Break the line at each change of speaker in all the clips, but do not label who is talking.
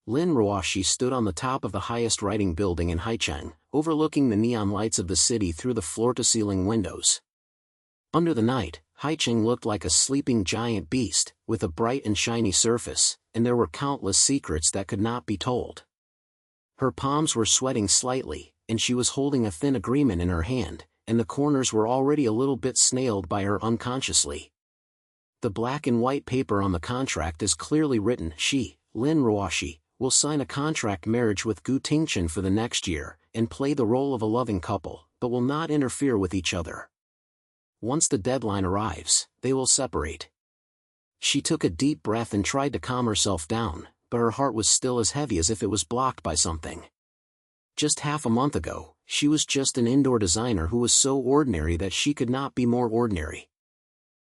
Lin Ruoxi stood on the top of the highest writing building in Haicheng, overlooking the neon lights of the city through the floor-to-ceiling windows. Under the night, Haicheng looked like a sleeping giant beast, with a bright and shiny surface, and there were countless secrets that could not be told. Her palms were sweating slightly, and she was holding a thin agreement in her hand, and the corners were already a little bit snailed by her unconsciously. The black and white paper on the contract is clearly written. She, Lin Ruoxi, will sign a contract marriage with Gu Tingchen for the next year, and play the role of a loving couple, but will not interfere with each other. Once the deadline arrives, they will separate. She took a deep breath and tried to calm herself down, but her heart was still as heavy as if it was blocked by something. Just half a month ago, she was just an indoor designer who was so ordinary that she could not be more ordinary.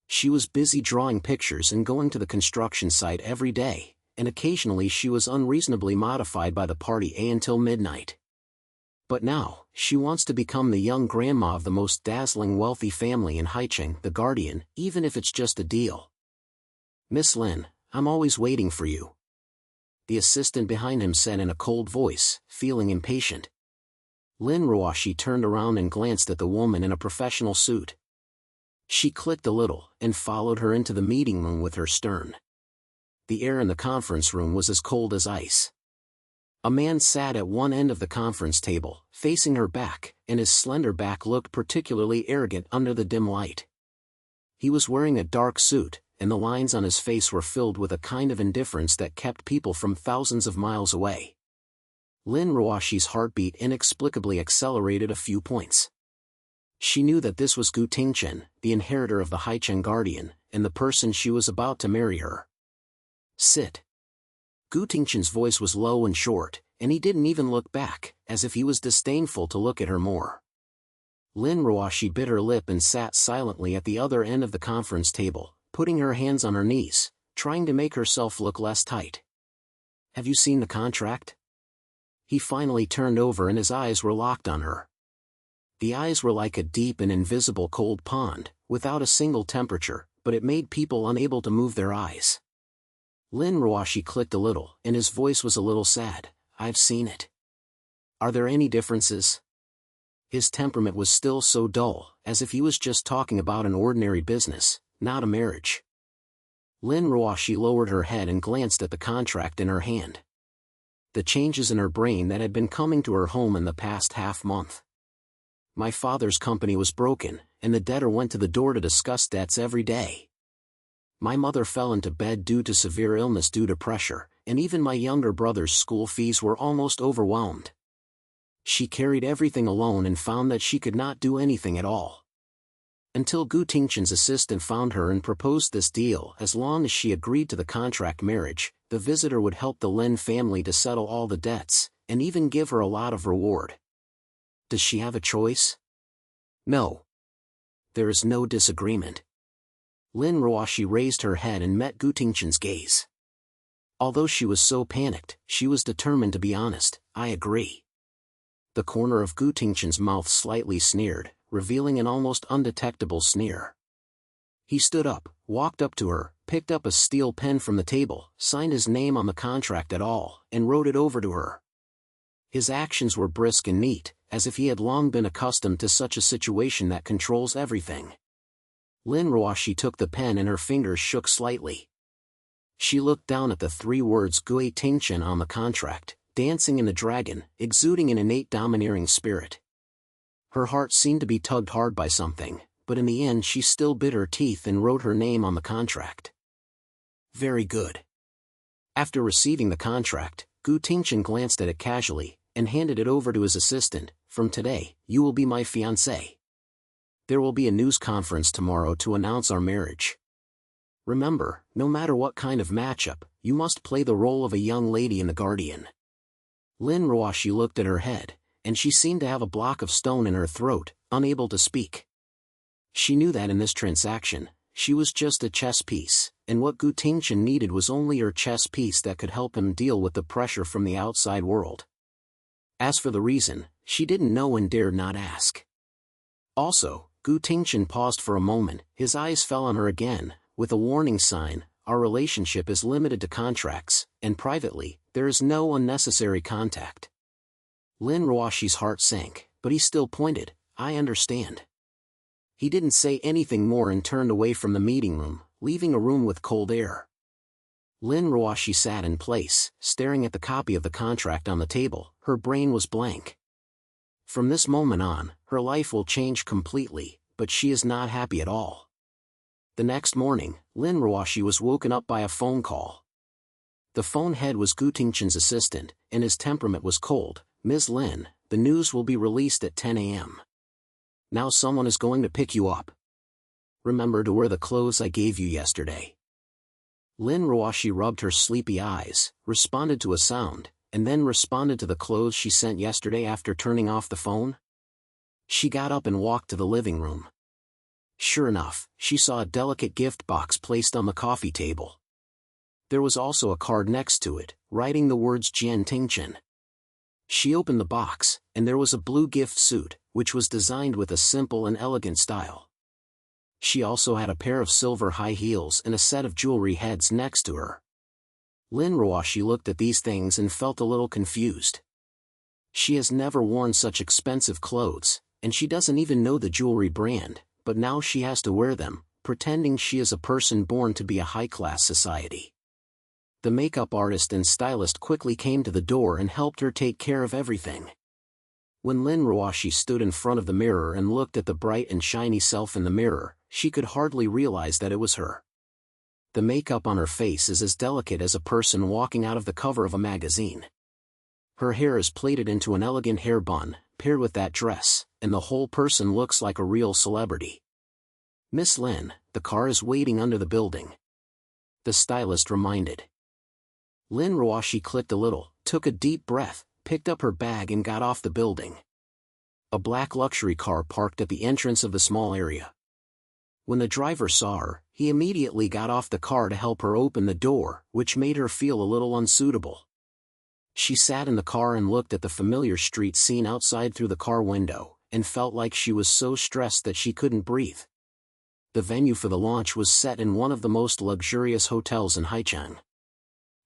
She was busy drawing pictures and going to the construction site every day, and occasionally she was unreasonably modified by the party until midnight. But now, she wants to become the young grandma of the most dazzling wealthy family in Haicheng, the guardian, even if it's just a deal. "Miss Lin, I'm always waiting for you," the assistant behind him said in a cold voice, feeling impatient. Lin Ruoxi turned around and glanced at the woman in a professional suit. She clicked a little, and followed her into the meeting room with her stern. The air in the conference room was as cold as ice. A man sat at one end of the conference table, facing her back, and his slender back looked particularly arrogant under the dim light. He was wearing a dark suit, and the lines on his face were filled with a kind of indifference that kept people from thousands of miles away. Lin Ruoxi's heartbeat inexplicably accelerated a few points. She knew that this was Gu Tingchen, the inheritor of the Haicheng guardian, and the person she was about to marry her. "Sit." Gu Tingchen's voice was low and short, and he didn't even look back, as if he was disdainful to look at her more. Lin Ruoxi bit her lip and sat silently at the other end of the conference table, putting her hands on her knees, trying to make herself look less tight. "Have you seen the contract?" He finally turned over and his eyes were locked on her. The eyes were like a deep and invisible cold pond, without a single temperature, but it made people unable to move their eyes. Lin Ruoxi clicked a little, and his voice was a little sad. "I've seen it." "Are there any differences?" His temperament was still so dull, as if he was just talking about an ordinary business, not a marriage. Lin Ruoxi lowered her head and glanced at the contract in her hand. The changes in her brain that had been coming to her home in the past half-month. "My father's company was broken, and the debtor went to the door to discuss debts every day. My mother fell into bed due to severe illness due to pressure, and even my younger brother's school fees were almost overwhelmed. She carried everything alone and found that she could not do anything at all. Until Gu Tingchen's assistant found her and proposed this deal. As long as she agreed to the contract marriage, the visitor would help the Lin family to settle all the debts, and even give her a lot of reward. Does she have a choice? No. There is no disagreement." Lin Ruoxi raised her head and met Gu Tingchen's gaze. Although she was so panicked, she was determined to be honest. "I agree." The corner of Gu Tingchen's mouth slightly sneered, revealing an almost undetectable sneer. He stood up, walked up to her, picked up a steel pen from the table, signed his name on the contract at all, and wrote it over to her. His actions were brisk and neat, as if he had long been accustomed to such a situation that controls everything. Lin Ruoxi took the pen and her fingers shook slightly. She looked down at the three words Gu Tingchen on the contract, dancing in a dragon, exuding an innate domineering spirit. Her heart seemed to be tugged hard by something, but in the end she still bit her teeth and wrote her name on the contract. "Very good." After receiving the contract, Gu Tingchen glanced at it casually, and handed it over to his assistant. "From today, you will be my fiancée. There will be a news conference tomorrow to announce our marriage. Remember, no matter what kind of matchup, you must play the role of a young lady in The Guardian." Lin Ruoxi looked at her head, and she seemed to have a block of stone in her throat, unable to speak. She knew that in this transaction, she was just a chess piece, and what Gu Tingchen needed was only her chess piece that could help him deal with the pressure from the outside world. As for the reason, she didn't know and dared not ask. Also, Gu Tingchen paused for a moment, his eyes fell on her again, with a warning sign. "Our relationship is limited to contracts, and privately, There is no unnecessary contact. Lin Ruoxi's heart sank, but he still pointed, I understand. He didn't say anything more and turned away from the meeting room, leaving a room with cold air. Lin Ruoxi sat in place, staring at the copy of the contract on the table. Her brain was blank. From this moment on, her life will change completely, but she is not happy at all. The next morning, Lin Ruoxi was woken up by a phone call. The phone head was Gu Tingchen's assistant, and his temperament was cold. Ms. Lin, the news will be released at 10 a.m. Now someone is going to pick you up. Remember to wear the clothes I gave you yesterday. Lin Ruoxi rubbed her sleepy eyes, responded to a sound, and then responded to the clothes she sent yesterday after turning off the phone. She got up and walked to the living room. Sure enough, she saw a delicate gift box placed on the coffee table. There was also a card next to it, writing the words Gu Tingchen. She opened the box, and there was a blue gift suit, which was designed with a simple and elegant style. She also had a pair of silver high heels and a set of jewelry heads next to her. Lin Ruoxi looked at these things and felt a little confused. She has never worn such expensive clothes, and she doesn't even know the jewelry brand, but now she has to wear them, pretending she is a person born to be a high-class society. The makeup artist and stylist quickly came to the door and helped her take care of everything. When Lin Ruoxi stood in front of the mirror and looked at the bright and shiny self in the mirror, she could hardly realize that it was her. The makeup on her face is as delicate as a person walking out of the cover of a magazine. Her hair is plaited into an elegant hair bun, paired with that dress, and the whole person looks like a real celebrity. Miss Lin, the car is waiting under the building. The stylist reminded. Lin Ruoxi clicked a little, took a deep breath, picked up her bag and got off the building. A black luxury car parked at the entrance of the small area. When the driver saw her, he immediately got off the car to help her open the door, which made her feel a little unsuitable. She sat in the car and looked at the familiar street scene outside through the car window, and felt like she was so stressed that she couldn't breathe. The venue for the launch was set in one of the most luxurious hotels in Haicheng.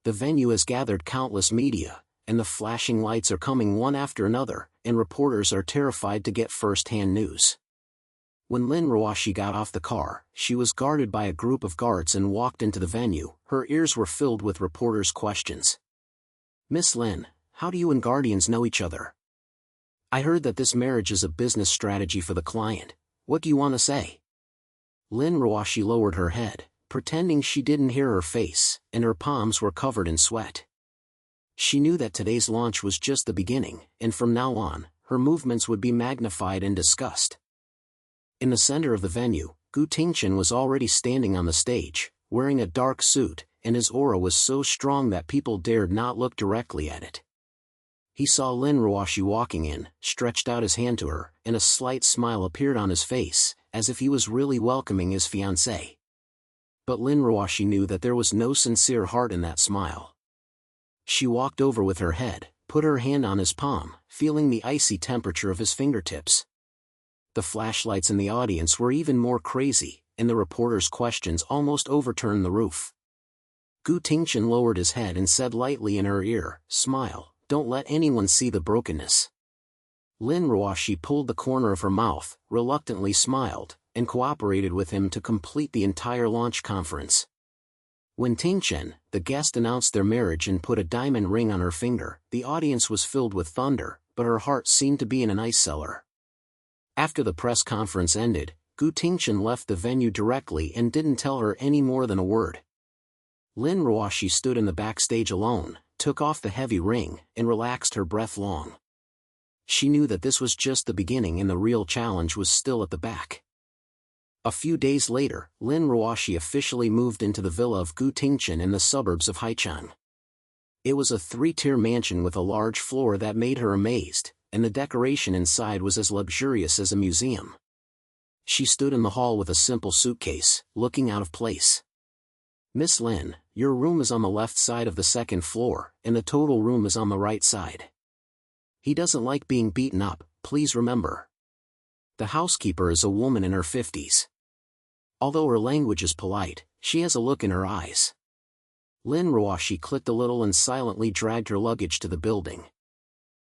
The venue has gathered countless media, and the flashing lights are coming one after another, and reporters are terrified to get first-hand news. When Lin Ruoxi got off the car, she was guarded by a group of guards and walked into the venue. Her ears were filled with reporters' questions. Miss Lin, how do you and guardians know each other? I heard that this marriage is a business strategy for the client. What do you want to say? Lin Ruoxi lowered her head, pretending she didn't hear her face, and her palms were covered in sweat. She knew that today's launch was just the beginning, and from now on, her movements would be magnified and discussed. In the center of the venue, Gu Tingchen was already standing on the stage, wearing a dark suit, and his aura was so strong that people dared not look directly at it. He saw Lin Ruoxi walking in, stretched out his hand to her, and a slight smile appeared on his face, as if he was really welcoming his fiancée. But Lin Ruoxi knew that there was no sincere heart in that smile. She walked over with her head, put her hand on his palm, feeling the icy temperature of his fingertips. The flashlights in the audience were even more crazy, and the reporters' questions almost overturned the roof. Gu Tingchen lowered his head and said lightly in her ear, "Smile, don't let anyone see the brokenness." Lin Ruoxi pulled the corner of her mouth, reluctantly smiled, and cooperated with him to complete the entire launch conference. When Tingchen, the guest, announced their marriage and put a diamond ring on her finger, the audience was filled with thunder, but her heart seemed to be in an ice cellar. After the press conference ended, Gu Tingchen left the venue directly and didn't tell her any more than a word. Lin Ruoxi stood in the backstage alone, took off the heavy ring, and relaxed her breath long. She knew that this was just the beginning and the real challenge was still at the back. A few days later, Lin Ruoxi officially moved into the villa of Gu Tingchen in the suburbs of Haicheng. It was a 3-tier mansion with a large floor that made her amazed, and the decoration inside was as luxurious as a museum. She stood in the hall with a simple suitcase, looking out of place. Miss Lin, your room is on the left side of the second floor, and the total room is on the right side. He doesn't like being beaten up, please remember. The housekeeper is a woman in her 50s. Although her language is polite, she has a look in her eyes. Lin Ruoxi clicked a little and silently dragged her luggage to the building.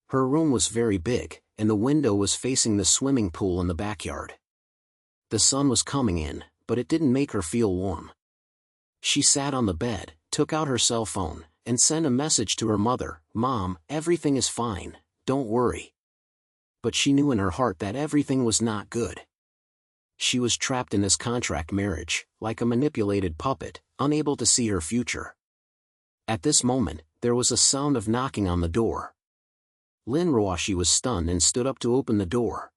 Her room was very big, and the window was facing the swimming pool in the backyard. The sun was coming in, but it didn't make her feel warm. She sat on the bed, took out her cell phone, and sent a message to her mother, "Mom, everything is fine, don't worry." But she knew in her heart that everything was not good. She was trapped in this contract marriage, like a manipulated puppet, unable to see her future. At this moment, there was a sound of knocking on the door. Lin Ruoxi was stunned and stood up to open the door.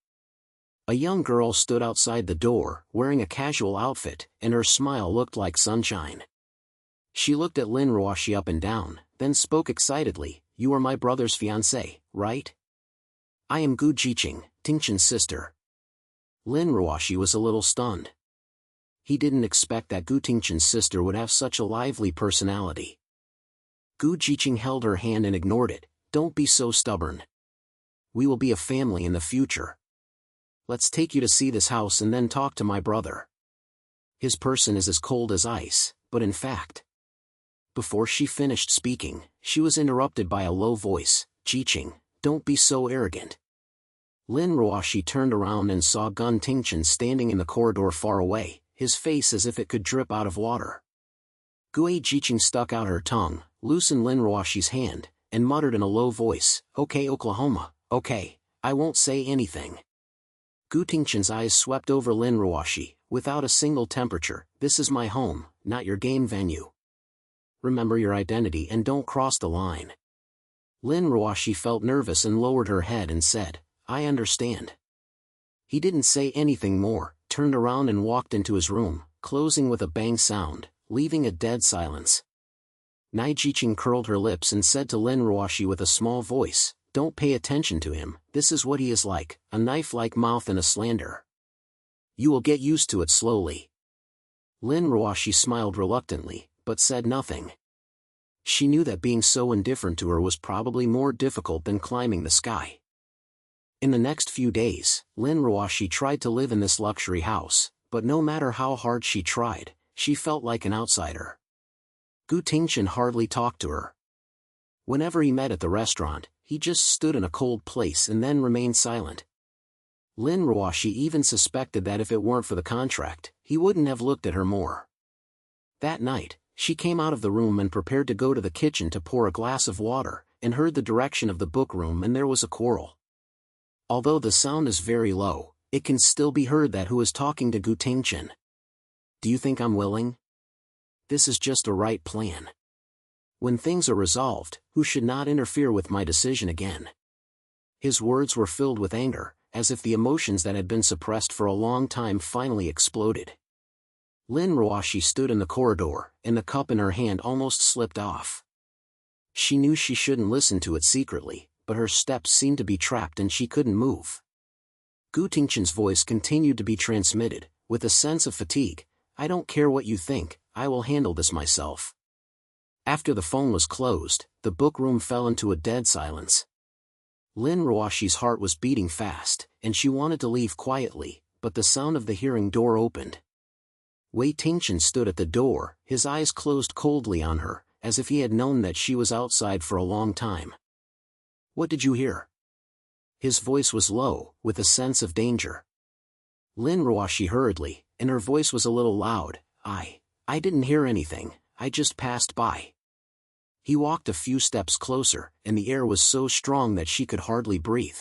A young girl stood outside the door, wearing a casual outfit, and her smile looked like sunshine. She looked at Lin Ruoxi up and down, then spoke excitedly, "You are my brother's fiancée, right? I am Gu Tingchen's sister." Lin Ruoxi was a little stunned. He didn't expect that Gu Tingchen's sister would have such a lively personality. Gu Tingchen held her hand and ignored it. "Don't be so stubborn. We will be a family in the future. Let's take you to see this house and then talk to my brother. His person is as cold as ice, but in fact..." Before she finished speaking, she was interrupted by a low voice, "Jiqing, don't be so arrogant." Lin Ruoxi turned around and saw Gu Tingchen standing in the corridor far away, his face as if it could drip out of water. Gu Jiqing stuck out her tongue, loosened Lin Ruoxi's hand, and muttered in a low voice, "Okay, Oklahoma, okay, I won't say anything." Gu Tingchen's eyes swept over Lin Ruoxi, without a single temperature. "This is my home, not your game venue. Remember your identity and don't cross the line." Lin Ruoxi felt nervous and lowered her head and said, "I understand." He didn't say anything more, turned around and walked into his room, closing with a bang sound, leaving a dead silence. Nai Jiqing curled her lips and said to Lin Ruoxi with a small voice, "Don't pay attention to him, this is what he is like, a knife-like mouth and a slander. You will get used to it slowly." Lin Ruoxi smiled reluctantly, but said nothing. She knew that being so indifferent to her was probably more difficult than climbing the sky. In the next few days, Lin Ruoxi tried to live in this luxury house, but no matter how hard she tried, she felt like an outsider. Gu Tingchen hardly talked to her. Whenever he met at the restaurant, he just stood in a cold place and then remained silent. Lin Ruoxi even suspected that if it weren't for the contract, he wouldn't have looked at her more. That night, she came out of the room and prepared to go to the kitchen to pour a glass of water, and heard the direction of the book room and there was a quarrel. Although the sound is very low, it can still be heard that who is talking to Gu Tingchen. "Do you think I'm willing? This is just a right plan. When things are resolved, who should not interfere with my decision again?" His words were filled with anger, as if the emotions that had been suppressed for a long time finally exploded. Lin Ruoxi stood in the corridor, and the cup in her hand almost slipped off. She knew she shouldn't listen to it secretly, but her steps seemed to be trapped and she couldn't move. Gu Tingchen's voice continued to be transmitted, with a sense of fatigue, "I don't care what you think, I will handle this myself." After the phone was closed, the book room fell into a dead silence. Lin Ruoxi's heart was beating fast, and she wanted to leave quietly, but the sound of the hearing door opened. Wei Tingchen stood at the door, his eyes closed coldly on her, as if he had known that she was outside for a long time. "What did you hear?" His voice was low, with a sense of danger. Lin Ruoxi hurriedly, and her voice was a little loud, I didn't hear anything, I just passed by." He walked a few steps closer, and the air was so strong that she could hardly breathe.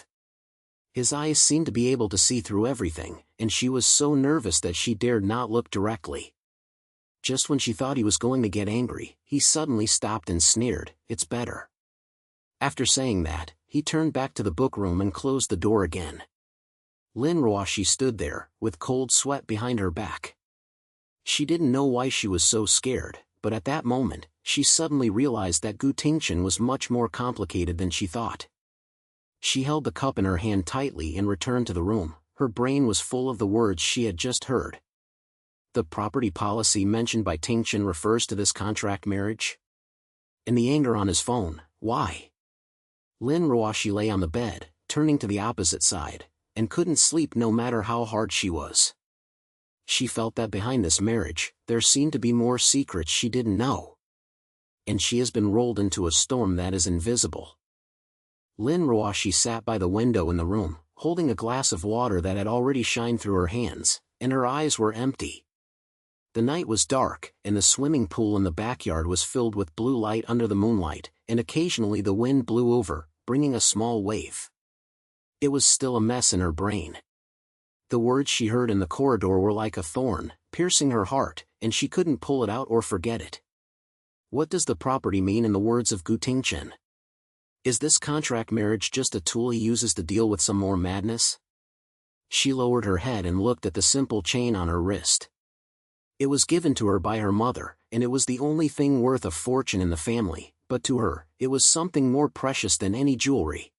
His eyes seemed to be able to see through everything, and she was so nervous that she dared not look directly. Just when she thought he was going to get angry, he suddenly stopped and sneered, "It's better." After saying that, he turned back to the book room and closed the door again. Lin Ruoxi stood there, with cold sweat behind her back. She didn't know why she was so scared, but at that moment, she suddenly realized that Gu Tingchen was much more complicated than she thought. She held the cup in her hand tightly and returned to the room. Her brain was full of the words she had just heard. The property policy mentioned by Tingchen refers to this contract marriage? And the anger on his phone, why? Lin Ruoxi lay on the bed, turning to the opposite side, and couldn't sleep no matter how hard she was. She felt that behind this marriage, there seemed to be more secrets she didn't know. and she has been rolled into a storm that is invisible. Lin Ruoxi sat by the window in the room, holding a glass of water that had already shined through her hands, and her eyes were empty. The night was dark, and the swimming pool in the backyard was filled with blue light under the moonlight, and occasionally the wind blew over, bringing a small wave. It was still a mess in her brain. The words she heard in the corridor were like a thorn, piercing her heart, and she couldn't pull it out or forget it. What does the property mean in the words of Gu Tingchen? Is this contract marriage just a tool he uses to deal with some more madness? She lowered her head and looked at the simple chain on her wrist. It was given to her by her mother, and it was the only thing worth a fortune in the family, but to her, it was something more precious than any jewelry.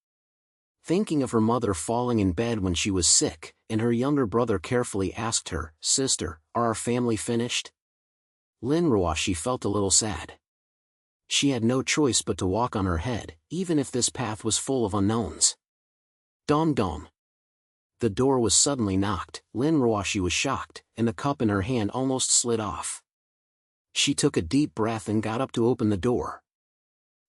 Thinking of her mother falling in bed when she was sick, and her younger brother carefully asked her, "Sister, are our family finished?" Lin Ruoxi felt a little sad. She had no choice but to walk on her head, even if this path was full of unknowns. Dom dom. The door was suddenly knocked. Lin Ruoxi was shocked, and the cup in her hand almost slid off. She took a deep breath and got up to open the door.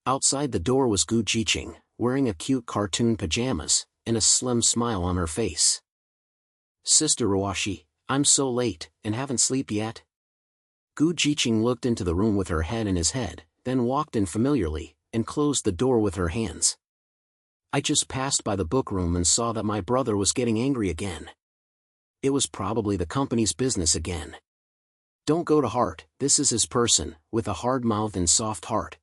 Outside the door was Gu Tingchen, wearing a cute cartoon pajamas, and a slim smile on her face. "Sister Ruoxi, I'm so late, and haven't slept yet." Gu Tingchen looked into the room with her head in his head, then walked in familiarly, and closed the door with her hands. "I just passed by the book room and saw that my brother was getting angry again. It was probably the company's business again. Don't go to heart, this is his person, with a hard mouth and soft heart."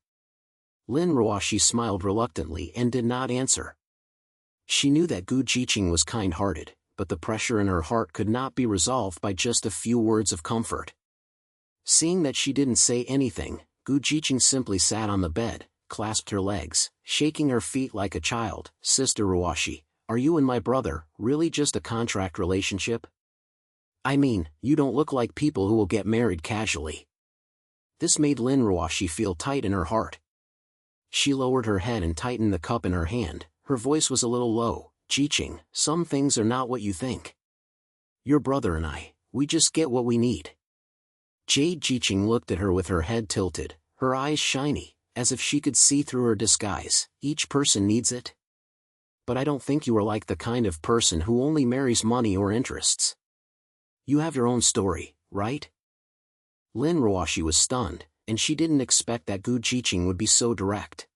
Lin Ruoxi smiled reluctantly and did not answer. She knew that Gu Tingchen was kind-hearted, but the pressure in her heart could not be resolved by just a few words of comfort. Seeing that she didn't say anything, Gu Tingchen simply sat on the bed, clasped her legs, shaking her feet like a child. "Sister Ruoxi, are you and my brother really just a contract relationship? I mean, you don't look like people who will get married casually." This made Lin Ruoxi feel tight in her heart. She lowered her head and tightened the cup in her hand. Her voice was a little low. "Tingchen, some things are not what you think. Your brother and I, we just get what we need." Jade Tingchen looked at her with her head tilted, her eyes shiny, as if she could see through her disguise. "Each person needs it. But I don't think you are like the kind of person who only marries money or interests. You have your own story, right?" Lin Ruoxi was stunned, and she didn't expect that Gu Tingchen would be so direct.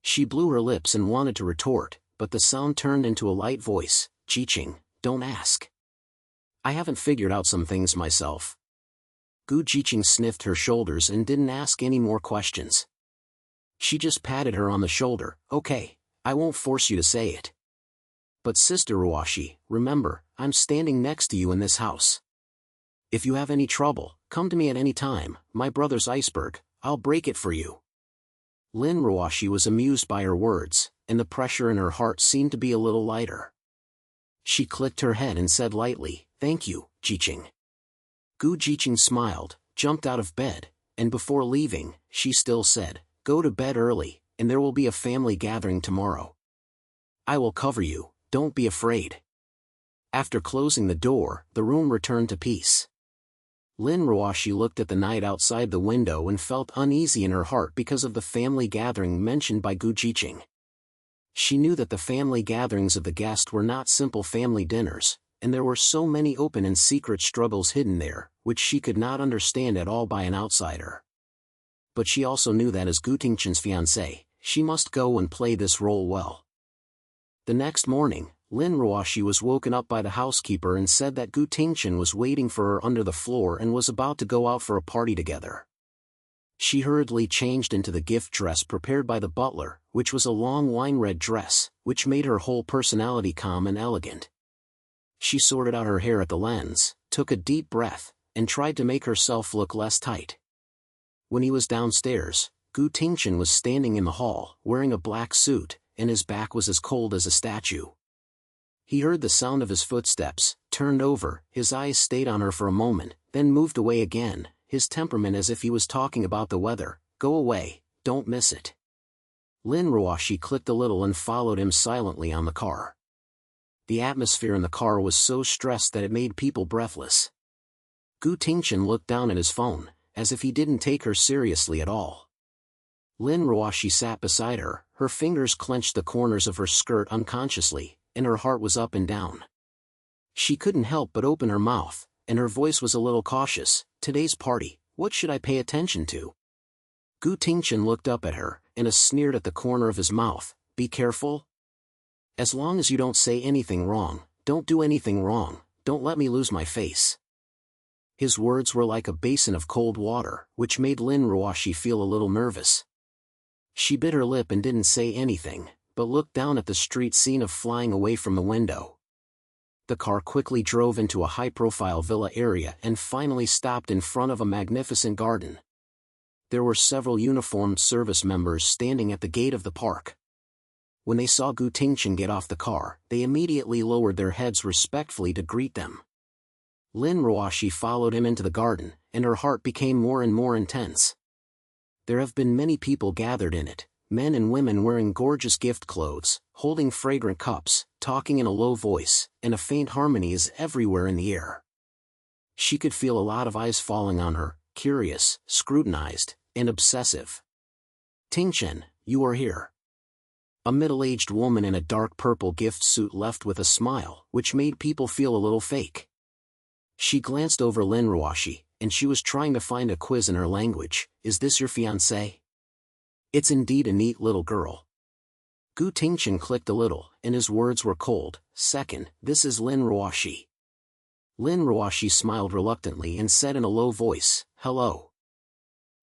She blew her lips and wanted to retort, but the sound turned into a light voice. "Tingchen, don't ask. I haven't figured out some things myself." Gu Tingchen sniffed her shoulders and didn't ask any more questions. She just patted her on the shoulder. "Okay, I won't force you to say it. But Sister Ruoxi, remember, I'm standing next to you in this house. If you have any trouble, come to me at any time. My brother's iceberg, I'll break it for you." Lin Ruoxi was amused by her words, and the pressure in her heart seemed to be a little lighter. She clicked her head and said lightly, "Thank you, Tingchen." Gu Tingchen smiled, jumped out of bed, and before leaving, she still said, "Go to bed early, and there will be a family gathering tomorrow. I will cover you, don't be afraid." After closing the door, the room returned to peace. Lin Ruoxi looked at the night outside the window and felt uneasy in her heart because of the family gathering mentioned by Gu Tingchen. She knew that the family gatherings of the guests were not simple family dinners, and there were so many open and secret struggles hidden there, which she could not understand at all by an outsider. But she also knew that as Gu Tingchen's fiancée, she must go and play this role well. The next morning, Lin Ruoxi was woken up by the housekeeper and said that Gu Tingchen was waiting for her under the floor and was about to go out for a party together. She hurriedly changed into the gift dress prepared by the butler, which was a long wine-red dress, which made her whole personality calm and elegant. She sorted out her hair at the lens, took a deep breath, and tried to make herself look less tight. When he was downstairs, Gu Tingchen was standing in the hall, wearing a black suit, and his back was as cold as a statue. He heard the sound of his footsteps, turned over, his eyes stayed on her for a moment, then moved away again, his temperament as if he was talking about the weather. "Go away, don't miss it." Lin Ruoxi clicked a little and followed him silently on the car. The atmosphere in the car was so stressed that it made people breathless. Gu Tingchen looked down at his phone, as if he didn't take her seriously at all. Lin Ruoxi sat beside her, her fingers clenched the corners of her skirt unconsciously, and her heart was up and down. She couldn't help but open her mouth, and her voice was a little cautious. Today's party, what should I pay attention to? Gu Tingchen looked up at her, and sneered at the corner of his mouth. Be careful. As long as you don't say anything wrong, don't do anything wrong, don't let me lose my face. His words were like a basin of cold water, which made Lin Ruoxi feel a little nervous. She bit her lip and didn't say anything, but looked down at the street scene of flying away from the window. The car quickly drove into a high-profile villa area and finally stopped in front of a magnificent garden. There were several uniformed service members standing at the gate of the park. When they saw Gu Tingchen get off the car, they immediately lowered their heads respectfully to greet them. Lin Ruoxi followed him into the garden, and her heart became more and more intense. There have been many people gathered in it, men and women wearing gorgeous gift clothes, holding fragrant cups, talking in a low voice, and a faint harmony is everywhere in the air. She could feel a lot of eyes falling on her, curious, scrutinized, and obsessive. Tingchen, you are here. A middle-aged woman in a dark purple gift suit left with a smile, which made people feel a little fake. She glanced over Lin Ruoxi, and she was trying to find a quiz in her language. Is this your fiancé? It's indeed a neat little girl. Gu Tingchen clicked a little, and his words were cold. Second, this is Lin Ruoxi. Lin Ruoxi smiled reluctantly and said in a low voice, hello.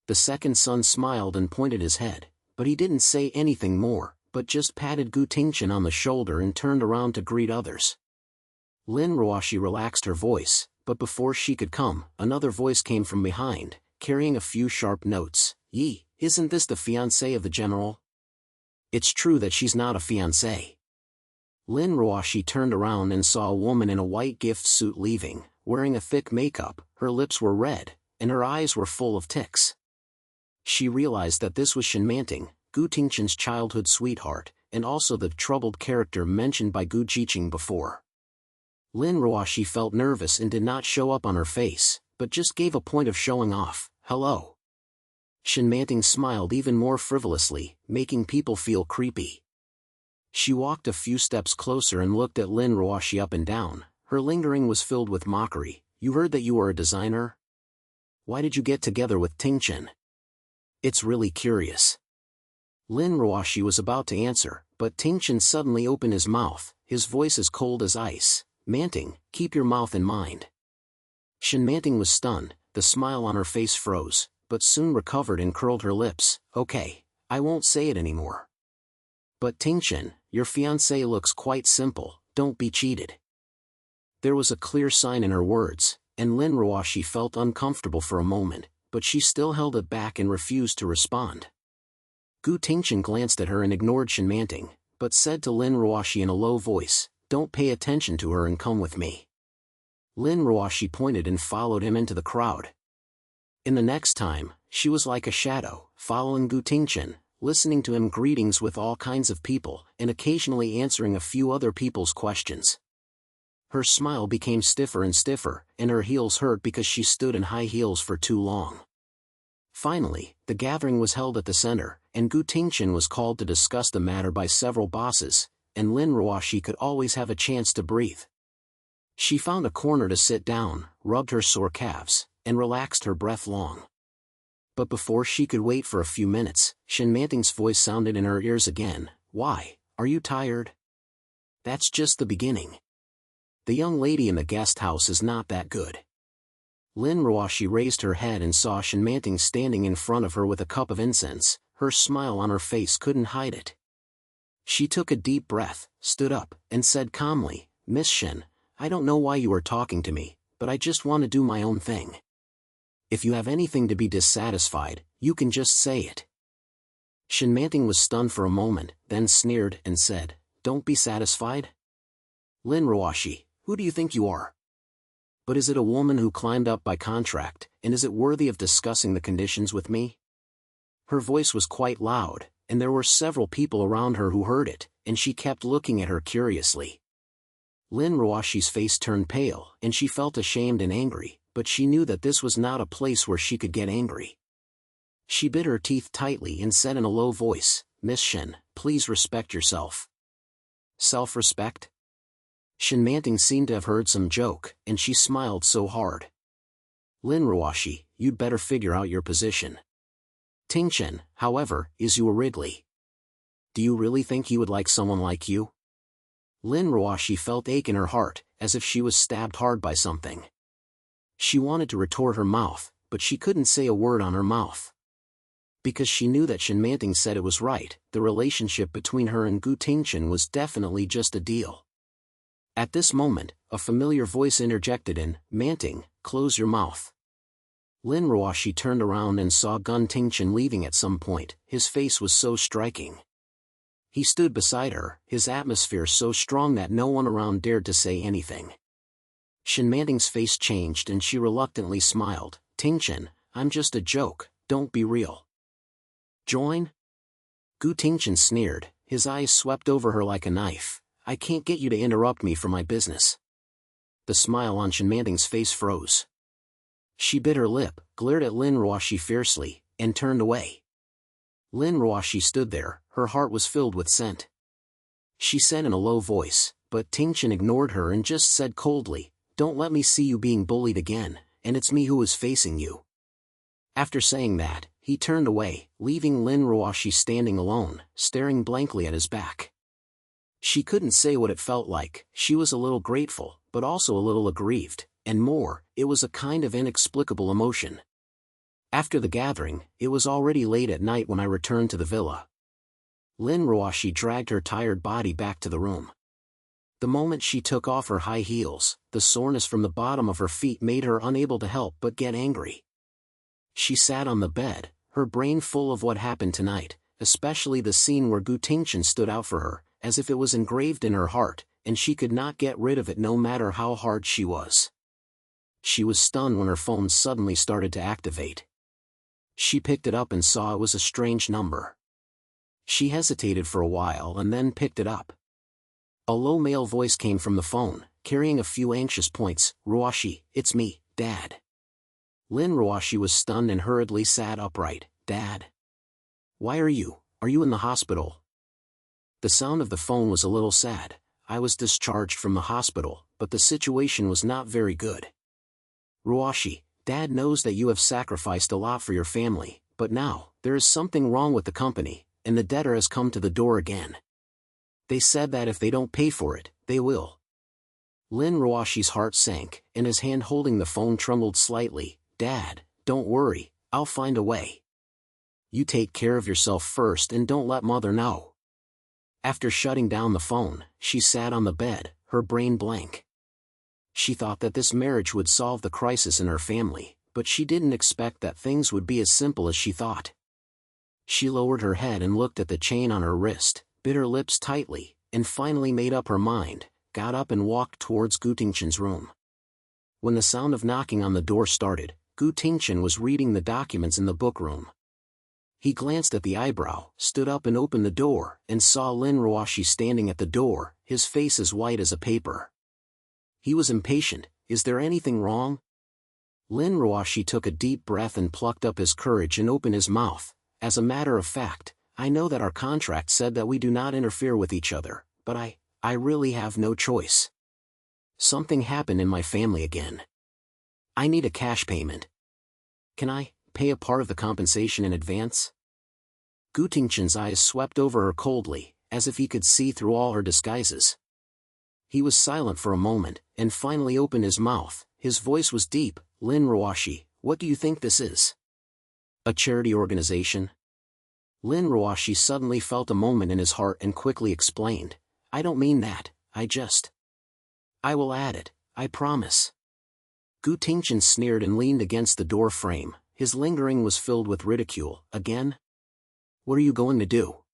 The second son smiled and pointed his head, but he didn't say anything more, but just patted Gu Tingchen on the shoulder and turned around to greet others. Lin Ruoxi relaxed her voice, but before she could come, another voice came from behind, carrying a few sharp notes. Yi, isn't this the fiancé of the general? It's true that she's not a fiancé. Lin Ruoxi turned around and saw a woman in a white gift suit leaving, wearing a thick makeup, her lips were red, and her eyes were full of ticks. She realized that this was Shen Manting, Gu Tingchen's childhood sweetheart, and also the troubled character mentioned by Gu Tingchen before. Lin Ruoxi felt nervous and did not show up on her face, but just gave a point of showing off. Hello. Shen Manting smiled even more frivolously, making people feel creepy. She walked a few steps closer and looked at Lin Ruoxi up and down. Her lingering was filled with mockery. You heard that you are a designer? Why did you get together with Tingchen? It's really curious. Lin Ruoxi was about to answer, but Tingchen suddenly opened his mouth, his voice as cold as ice. Manting, keep your mouth in mind. Shen Manting was stunned, the smile on her face froze, but soon recovered and curled her lips. Okay, I won't say it anymore. But Tingchen, your fiancé looks quite simple, don't be cheated. There was a clear sign in her words, and Lin Ruoxi felt uncomfortable for a moment, but she still held it back and refused to respond. Gu Tingchen glanced at her and ignored Shen Manting, but said to Lin Ruoxi in a low voice, don't pay attention to her and come with me. Lin Ruoxi pointed and followed him into the crowd. In the next time, she was like a shadow, following Gu Tingchen, listening to him greetings with all kinds of people, and occasionally answering a few other people's questions. Her smile became stiffer and stiffer, and her heels hurt because she stood in high heels for too long. Finally, the gathering was held at the center, and Gu Tingchen was called to discuss the matter by several bosses, and Lin Ruoxi could always have a chance to breathe. She found a corner to sit down, rubbed her sore calves, and relaxed her breath long. But before she could wait for a few minutes, Shen Manting's voice sounded in her ears again. Why, are you tired? That's just the beginning. The young lady in the guest house is not that good. Lin Ruoxi raised her head and saw Shen Manting standing in front of her with a cup of incense. Her smile on her face couldn't hide it. She took a deep breath, stood up, and said calmly, Miss Shen, I don't know why you are talking to me, but I just want to do my own thing. If you have anything to be dissatisfied, you can just say it. Shen Manting was stunned for a moment, then sneered and said, Don't be satisfied? Lin Ruoxi, who do you think you are? But is it a woman who climbed up by contract, and is it worthy of discussing the conditions with me? Her voice was quite loud, and there were several people around her who heard it, and she kept looking at her curiously. Lin Ruoxi's face turned pale, and she felt ashamed and angry, but she knew that this was not a place where she could get angry. She bit her teeth tightly and said in a low voice, "Miss Shen, please respect yourself." Self-respect? Shen Manting seemed to have heard some joke, and she smiled so hard. "Lin Ruoxi, you'd better figure out your position. Tingchen, however, is your Wrigley. Do you really think he would like someone like you?" Lin Ruoxi felt ache in her heart, as if she was stabbed hard by something. She wanted to retort her mouth, but she couldn't say a word on her mouth. Because she knew that Shen Manting said it was right, the relationship between her and Gu Tingchen was definitely just a deal. At this moment, a familiar voice interjected in, "Manting, close your mouth." Lin Ruoxi turned around and saw Gu Tingchen leaving at some point. His face was so striking. He stood beside her, his atmosphere so strong that no one around dared to say anything. Shen Manting's face changed and she reluctantly smiled. "Tingchen, I'm just a joke, don't be real." "Join?" Gu Tingchen sneered, his eyes swept over her like a knife. "I can't get you to interrupt me for my business." The smile on Shen Manting's face froze. She bit her lip, glared at Lin Ruoxi fiercely, and turned away. Lin Ruoxi stood there, her heart was filled with scent. She said in a low voice, but Tingchen ignored her and just said coldly, "Don't let me see you being bullied again, and it's me who is facing you." After saying that, he turned away, leaving Lin Ruoxi standing alone, staring blankly at his back. She couldn't say what it felt like. She was a little grateful, but also a little aggrieved, and more, it was a kind of inexplicable emotion. After the gathering, it was already late at night when I returned to the villa. Lin Ruoxi dragged her tired body back to the room. The moment she took off her high heels, the soreness from the bottom of her feet made her unable to help but get angry. She sat on the bed, her brain full of what happened tonight, especially the scene where Gu Tingchen stood out for her, as if it was engraved in her heart, and she could not get rid of it no matter how hard she was. She was stunned when her phone suddenly started to activate. She picked it up and saw it was a strange number. She hesitated for a while and then picked it up. A low male voice came from the phone, carrying a few anxious points. "Ruoxi, it's me, Dad." Lin Ruoxi was stunned and hurriedly sat upright. "Dad? Why are you in the hospital?" The sound of the phone was a little sad. "I was discharged from the hospital, but the situation was not very good. Ruoxi, Dad knows that you have sacrificed a lot for your family, but now, there is something wrong with the company, and the debtor has come to the door again. They said that if they don't pay for it, they will." Lin Ruoxi's heart sank, and his hand holding the phone trembled slightly. "Dad, don't worry, I'll find a way. You take care of yourself first and don't let Mother know." After shutting down the phone, she sat on the bed, her brain blank. She thought that this marriage would solve the crisis in her family, but she didn't expect that things would be as simple as she thought. She lowered her head and looked at the chain on her wrist, bit her lips tightly, and finally made up her mind, got up and walked towards Gu Tingchen's room. When the sound of knocking on the door started, Gu Tingchen was reading the documents in the book room. He glanced at the eyebrow, stood up and opened the door, and saw Lin Ruoxi standing at the door, his face as white as a paper. He was impatient. "Is there anything wrong?" Lin Ruoxi took a deep breath and plucked up his courage and opened his mouth. "As a matter of fact, I know that our contract said that we do not interfere with each other, but I really have no choice. Something happened in my family again. I need a cash payment. Can I pay a part of the compensation in advance?" Gu Tingchen's eyes swept over her coldly, as if he could see through all her disguises. He was silent for a moment, and finally opened his mouth. His voice was deep. "Lin Ruoxi, what do you think this is? A charity organization?" Lin Ruoxi suddenly felt a moment in his heart and quickly explained, "I don't mean that, I will add it, I promise." Gu Tingchen sneered and leaned against the door frame. His lingering was filled with ridicule. "Again? What are you going to do?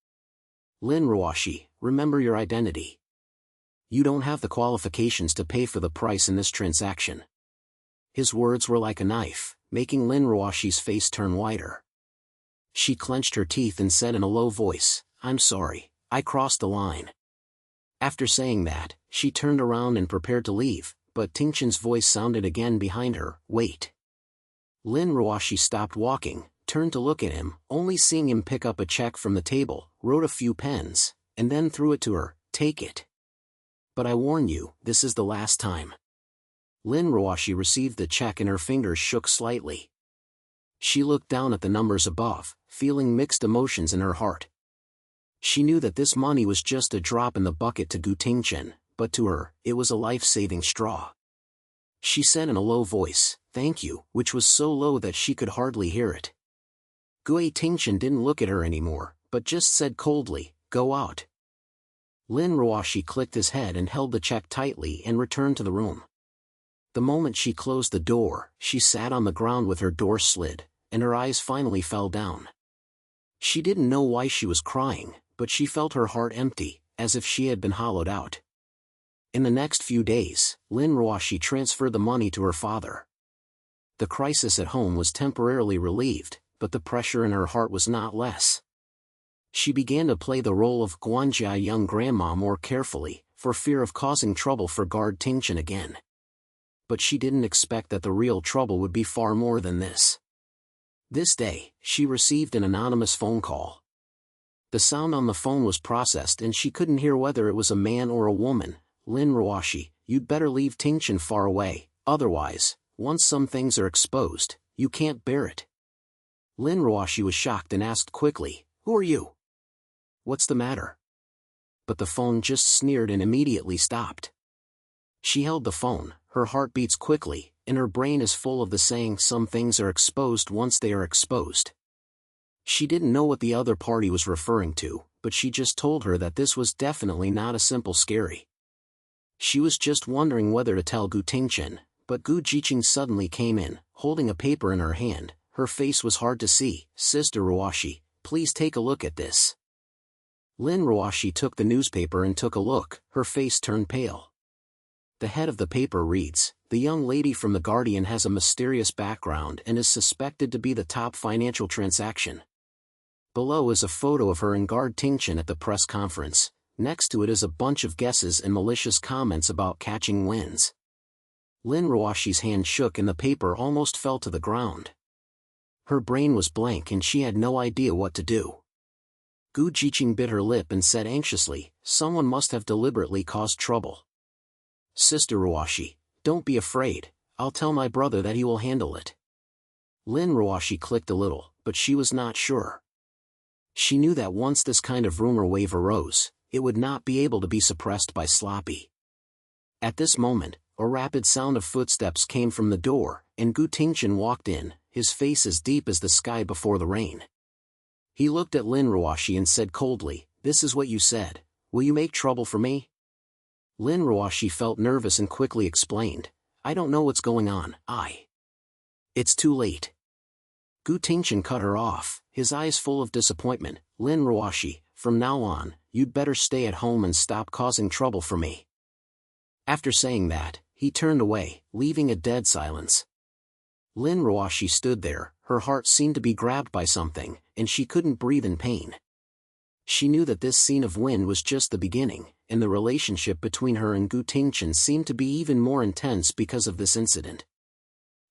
Lin Ruoxi, remember your identity. You don't have the qualifications to pay for the price in this transaction." His words were like a knife, making Lin Ruoxi's face turn whiter. She clenched her teeth and said in a low voice, "I'm sorry, I crossed the line." After saying that, she turned around and prepared to leave, but Tingchen's voice sounded again behind her. "Wait." Lin Ruoxi stopped walking, turned to look at him, only seeing him pick up a check from the table, wrote a few pens, and then threw it to her. "Take it. But I warn you, this is the last time." Lin Ruoxi received the check and her fingers shook slightly. She looked down at the numbers above, feeling mixed emotions in her heart. She knew that this money was just a drop in the bucket to Gu Tingchen, but to her, it was a life-saving straw. She said in a low voice, "Thank you," which was so low that she could hardly hear it. Gu Tingchen didn't look at her anymore, but just said coldly, "Go out." Lin Ruoxi clicked his head and held the check tightly and returned to the room. The moment she closed the door, she sat on the ground with her door slid, and her eyes finally fell down. She didn't know why she was crying, but she felt her heart empty, as if she had been hollowed out. In the next few days, Lin Ruoxi transferred the money to her father. The crisis at home was temporarily relieved, but the pressure in her heart was not less. She began to play the role of Guanjia young grandma more carefully, for fear of causing trouble for Gu Tingchen again. But she didn't expect that the real trouble would be far more than this. This day, she received an anonymous phone call. The sound on the phone was processed and she couldn't hear whether it was a man or a woman. "Lin Ruoxi, you'd better leave Tingchen far away, otherwise, once some things are exposed, you can't bear it." Lin Ruoxi was shocked and asked quickly, "Who are you? What's the matter?" But the phone just sneered and immediately stopped. She held the phone, her heart beats quickly, and her brain is full of the saying, "Some things are exposed once they are exposed." She didn't know what the other party was referring to, but she just told her that this was definitely not a simple scary. She was just wondering whether to tell Gu Tingchen, but Gu Tingchen suddenly came in, holding a paper in her hand. Her face was hard to see. "Sister Ruoxi, please take a look at this." Lin Ruoxi took the newspaper and took a look, her face turned pale. The head of the paper reads, "The young lady from The Guardian has a mysterious background and is suspected to be the top financial transaction." Below is a photo of her and Gu Tingchen at the press conference. Next to it is a bunch of guesses and malicious comments about catching wins. Lin Ruoxi's hand shook and the paper almost fell to the ground. Her brain was blank and she had no idea what to do. Gu Tingchen bit her lip and said anxiously, "Someone must have deliberately caused trouble." "Sister Ruoxi, don't be afraid, I'll tell my brother that he will handle it." Lin Ruoxi clicked a little, but she was not sure. She knew that once this kind of rumor wave arose, it would not be able to be suppressed by Sloppy. At this moment, a rapid sound of footsteps came from the door, and Gu Tingchen walked in, his face as deep as the sky before the rain. He looked at Lin Ruoxi and said coldly, "This is what you said. Will you make trouble for me?" Lin Ruoxi felt nervous and quickly explained, "I don't know what's going on, It's too late." Gu Tingchen cut her off, his eyes full of disappointment. "Lin Ruoxi, from now on, you'd better stay at home and stop causing trouble for me." After saying that, he turned away, leaving a dead silence. Lin Ruoxi stood there, her heart seemed to be grabbed by something, and she couldn't breathe in pain. She knew that this scene of wind was just the beginning, and the relationship between her and Gu Tingchen seemed to be even more intense because of this incident.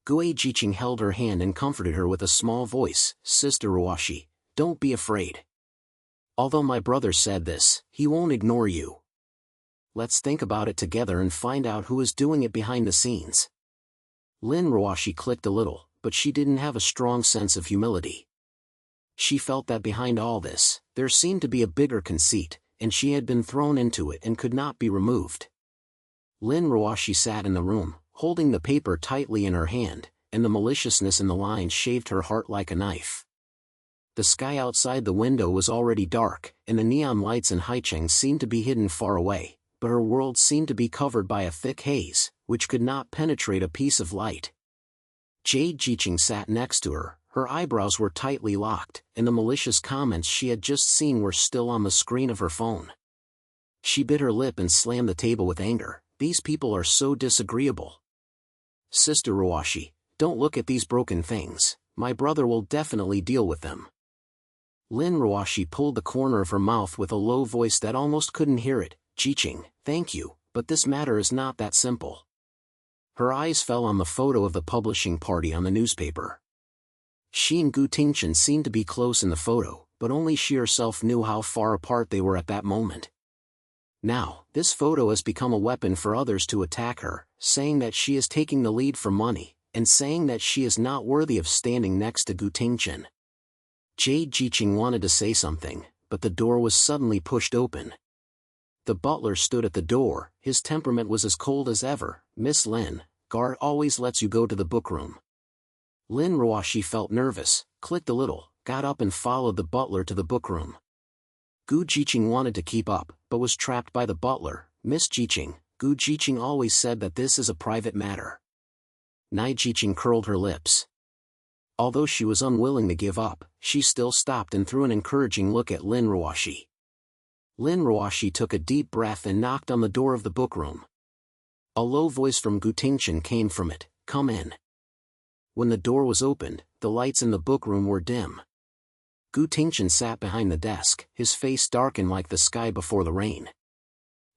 Gu Tingchen held her hand and comforted her with a small voice, "Sister Ruoxi, don't be afraid. Although my brother said this, he won't ignore you. Let's think about it together and find out who is doing it behind the scenes." Lin Ruoxi clicked a little, but she didn't have a strong sense of humility. She felt that behind all this, there seemed to be a bigger conceit, and she had been thrown into it and could not be removed. Lin Ruoxi sat in the room, holding the paper tightly in her hand, and the maliciousness in the lines shaved her heart like a knife. The sky outside the window was already dark, and the neon lights in Haicheng seemed to be hidden far away, but her world seemed to be covered by a thick haze, which could not penetrate a piece of light. Gu Tingchen sat next to her, her eyebrows were tightly locked, and the malicious comments she had just seen were still on the screen of her phone. She bit her lip and slammed the table with anger. "These people are so disagreeable. Sister Ruoxi, don't look at these broken things, my brother will definitely deal with them." Lin Ruoxi pulled the corner of her mouth with a low voice that almost couldn't hear it. "Tingchen, thank you, but this matter is not that simple." Her eyes fell on the photo of the publishing party on the newspaper. She and Gu Tingchen seemed to be close in the photo, but only she herself knew how far apart they were at that moment. Now, this photo has become a weapon for others to attack her, saying that she is taking the lead for money, and saying that she is not worthy of standing next to Gu Tingchen. Haicheng wanted to say something, but the door was suddenly pushed open. The butler stood at the door. His temperament was as cold as ever. "Miss Lin, guard always lets you go to the bookroom." Lin Ruoxi felt nervous, clicked a little, got up and followed the butler to the bookroom. Gu Tingchen wanted to keep up, but was trapped by the butler. "Miss Tingchen, Gu Tingchen always said that this is a private matter." Haicheng curled her lips. Although she was unwilling to give up, she still stopped and threw an encouraging look at Lin Ruoxi. Lin Ruoxi took a deep breath and knocked on the door of the bookroom. A low voice from Gu Tingchen came from it, "Come in." When the door was opened, the lights in the bookroom were dim. Gu Tingchen sat behind the desk, his face darkened like the sky before the rain.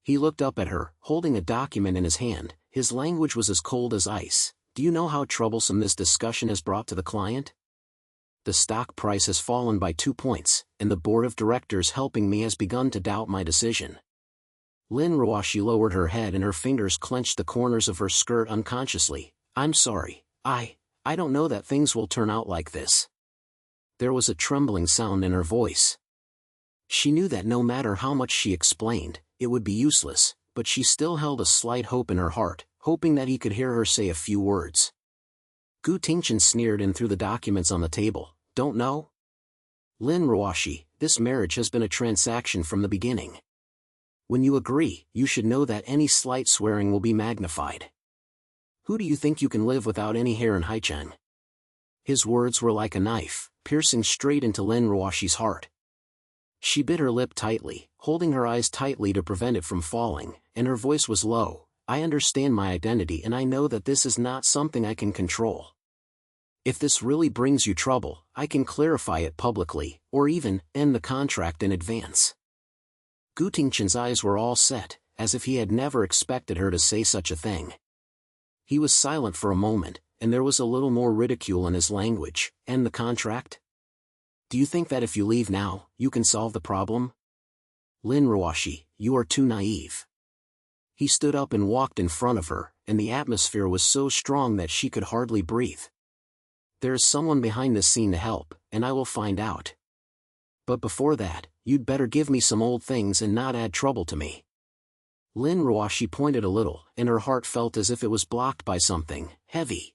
He looked up at her, holding a document in his hand. His language was as cold as ice. "Do you know how troublesome this discussion has brought to the client? The stock price has fallen by 2 points, and the board of directors helping me has begun to doubt my decision." Lin Ruoxi lowered her head and her fingers clenched the corners of her skirt unconsciously. "I'm sorry, I don't know that things will turn out like this." There was a trembling sound in her voice. She knew that no matter how much she explained, it would be useless, but she still held a slight hope in her heart, hoping that he could hear her say a few words. Gu Tingchen sneered and threw the documents on the table. "Don't know? Lin Ruoxi, this marriage has been a transaction from the beginning. When you agree, you should know that any slight swearing will be magnified. Who do you think you can live without any hair in Haicheng?" His words were like a knife, piercing straight into Lin Ruoxi's heart. She bit her lip tightly, holding her eyes tightly to prevent it from falling, and her voice was low. "I understand my identity and I know that this is not something I can control. If this really brings you trouble, I can clarify it publicly, or even end the contract in advance." Gu Tingchen's eyes were all set, as if he had never expected her to say such a thing. He was silent for a moment, and there was a little more ridicule in his language. "End the contract? Do you think that if you leave now, you can solve the problem? Lin Ruoxi, you are too naive." He stood up and walked in front of her, and the atmosphere was so strong that she could hardly breathe. "There is someone behind this scene to help, and I will find out. But before that, you'd better give me some old things and not add trouble to me." Lin Ruoxi pointed a little, and her heart felt as if it was blocked by something heavy.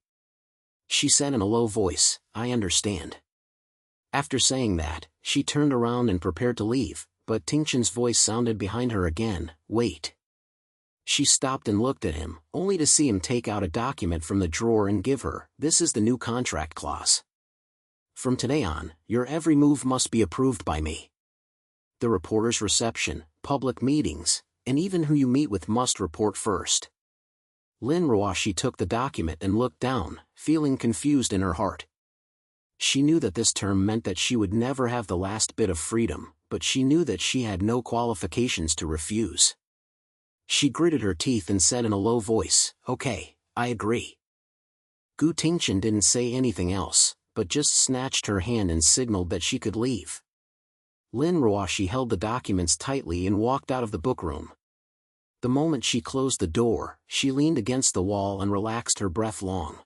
She said in a low voice, "I understand." After saying that, she turned around and prepared to leave, but Tingchen's voice sounded behind her again, "Wait." She stopped and looked at him, only to see him take out a document from the drawer and give her. "This is the new contract clause. From today on, your every move must be approved by me. The reporter's reception, public meetings, and even who you meet with must report first." Lin Ruoxi took the document and looked down, feeling confused in her heart. She knew that this term meant that she would never have the last bit of freedom, but she knew that she had no qualifications to refuse. She gritted her teeth and said in a low voice, "Okay, I agree." Gu Tingchen didn't say anything else, but just snatched her hand and signaled that she could leave. Lin Ruoxi held the documents tightly and walked out of the bookroom. The moment she closed the door, she leaned against the wall and relaxed her breath long.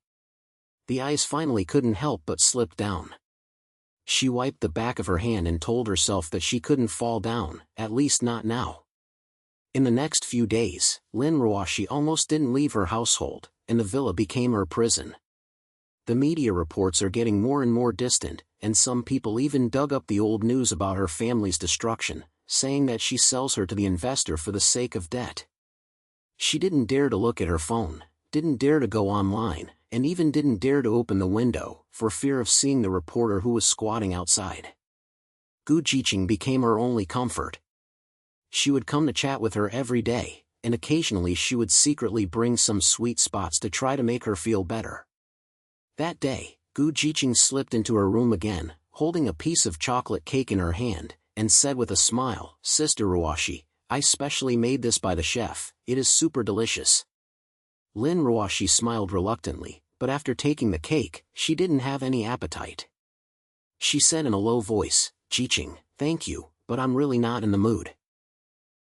The eyes finally couldn't help but slip down. She wiped the back of her hand and told herself that she couldn't fall down, at least not now. In the next few days, Lin Ruoxi almost didn't leave her household, and the villa became her prison. The media reports are getting more and more distant, and some people even dug up the old news about her family's destruction, saying that she sells her to the investor for the sake of debt. She didn't dare to look at her phone, didn't dare to go online, and even didn't dare to open the window, for fear of seeing the reporter who was squatting outside. Gu Tingchen became her only comfort. She would come to chat with her every day, and occasionally she would secretly bring some sweet spots to try to make her feel better. That day, Gu Tingchen slipped into her room again, holding a piece of chocolate cake in her hand, and said with a smile, "Sister Ruoxi, I specially made this by the chef, it is super delicious." Lin Ruoxi smiled reluctantly, but after taking the cake, she didn't have any appetite. She said in a low voice, "Jiqing, thank you, but I'm really not in the mood."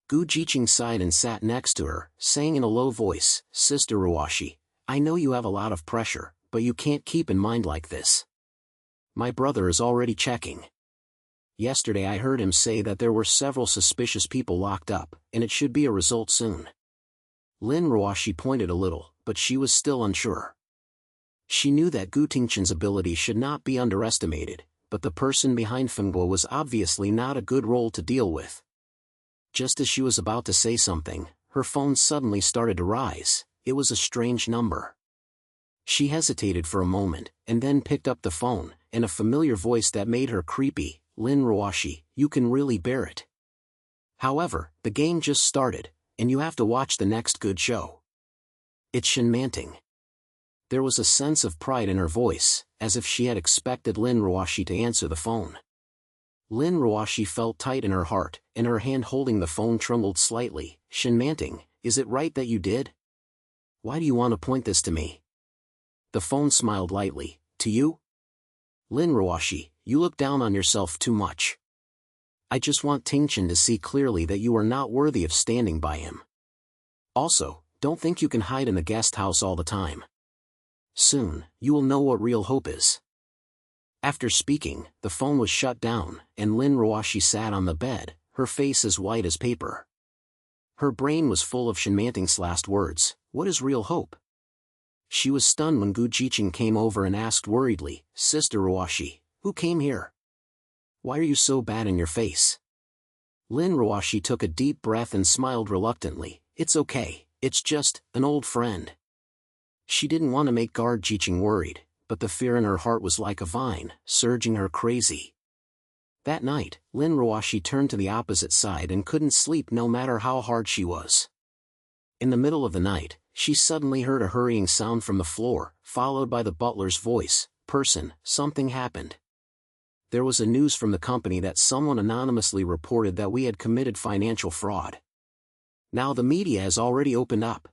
Gu Tingchen sighed and sat next to her, saying in a low voice, "Sister Ruoxi, I know you have a lot of pressure, but you can't keep in mind like this. My brother is already checking. Yesterday I heard him say that there were several suspicious people locked up, and it should be a result soon." Lin Ruoxi pointed a little, but she was still unsure. She knew that Gu Tingchen's ability should not be underestimated, but the person behind Fengguo was obviously not a good role to deal with. Just as she was about to say something, her phone suddenly started to rise. It was a strange number. She hesitated for a moment, and then picked up the phone, in a familiar voice that made her creepy. "Lin Ruoxi, you can really bear it. However, the game just started, and you have to watch the next good show. It's Shen Manting." There was a sense of pride in her voice, as if she had expected Lin Ruoxi to answer the phone. Lin Ruoxi felt tight in her heart, and her hand holding the phone trembled slightly. "Shen Manting, is it right that you did? Why do you want to point this to me?" The phone smiled lightly. "To you? Lin Ruoxi, you look down on yourself too much. I just want Tingchen to see clearly that you are not worthy of standing by him. Also, don't think you can hide in the guest house all the time. Soon, you will know what real hope is." After speaking, the phone was shut down, and Lin Ruoxi sat on the bed, her face as white as paper. Her brain was full of Shen Manting's last words. What is real hope? She was stunned when Gu Tingchen came over and asked worriedly, "Sister Ruoxi, who came here? Why are you so bad in your face?" Lin Ruoxi took a deep breath and smiled reluctantly. "It's okay, it's just an old friend." She didn't want to make Gu Tingchen worried, but the fear in her heart was like a vine, surging her crazy. That night, Lin Ruoxi turned to the opposite side and couldn't sleep no matter how hard she was. In the middle of the night, she suddenly heard a hurrying sound from the floor, followed by the butler's voice. "Person, something happened. There was a news from the company that someone anonymously reported that we had committed financial fraud. Now the media has already opened up."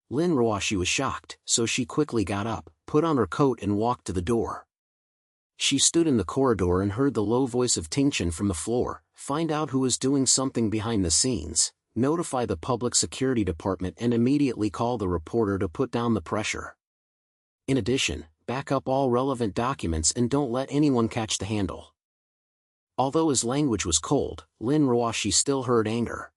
Lin Ruoxi was shocked, so she quickly got up, put on her coat and walked to the door. She stood in the corridor and heard the low voice of Tingchen from the floor. "Find out who is doing something behind the scenes, notify the public security department and immediately call the reporter to put down the pressure. In addition, back up all relevant documents and don't let anyone catch the handle." Although his language was cold, Lin Ruoxi still heard anger.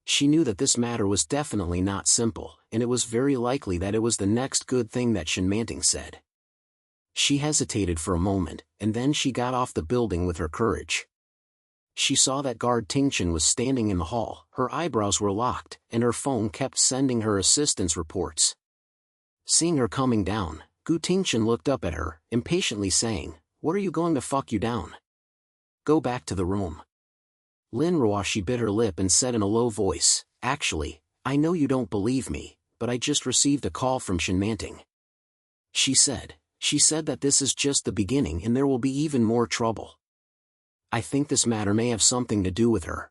She knew that this matter was definitely not simple, and it was very likely that it was the next good thing that Shen Manting said. She hesitated for a moment, and then she got off the building with her courage. She saw that Gu Tingchen was standing in the hall, her eyebrows were locked, and her phone kept sending her assistance reports. Seeing her coming down, Gu Tingchen looked up at her, impatiently saying, "What are you going to fuck you down? Go back to the room." Lin Ruoxi bit her lip and said in a low voice, "Actually, I know you don't believe me, but I just received a call from Shen Manting. She said that this is just the beginning and there will be even more trouble. I think this matter may have something to do with her."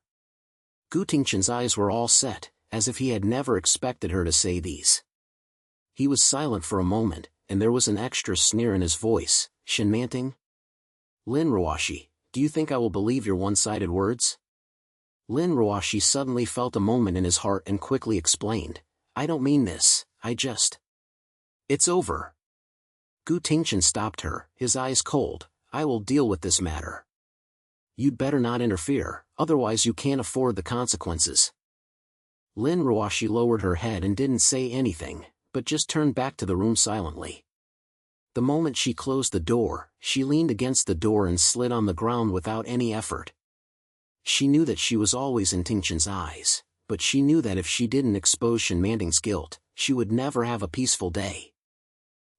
Gu Tingchen's eyes were all set, as if he had never expected her to say these. He was silent for a moment, and there was an extra sneer in his voice. "Shen Manting? Lin Ruoxi, do you think I will believe your one-sided words?" Lin Ruoxi suddenly felt a moment in his heart and quickly explained, "I don't mean this, It's over." Gu Tingchen stopped her, his eyes cold. "I will deal with this matter. You'd better not interfere, otherwise you can't afford the consequences." Lin Ruoxi lowered her head and didn't say anything, but just turned back to the room silently. The moment she closed the door, she leaned against the door and slid on the ground without any effort. She knew that she was always in Tingchen's eyes, but she knew that if she didn't expose Shen Manting's guilt, she would never have a peaceful day.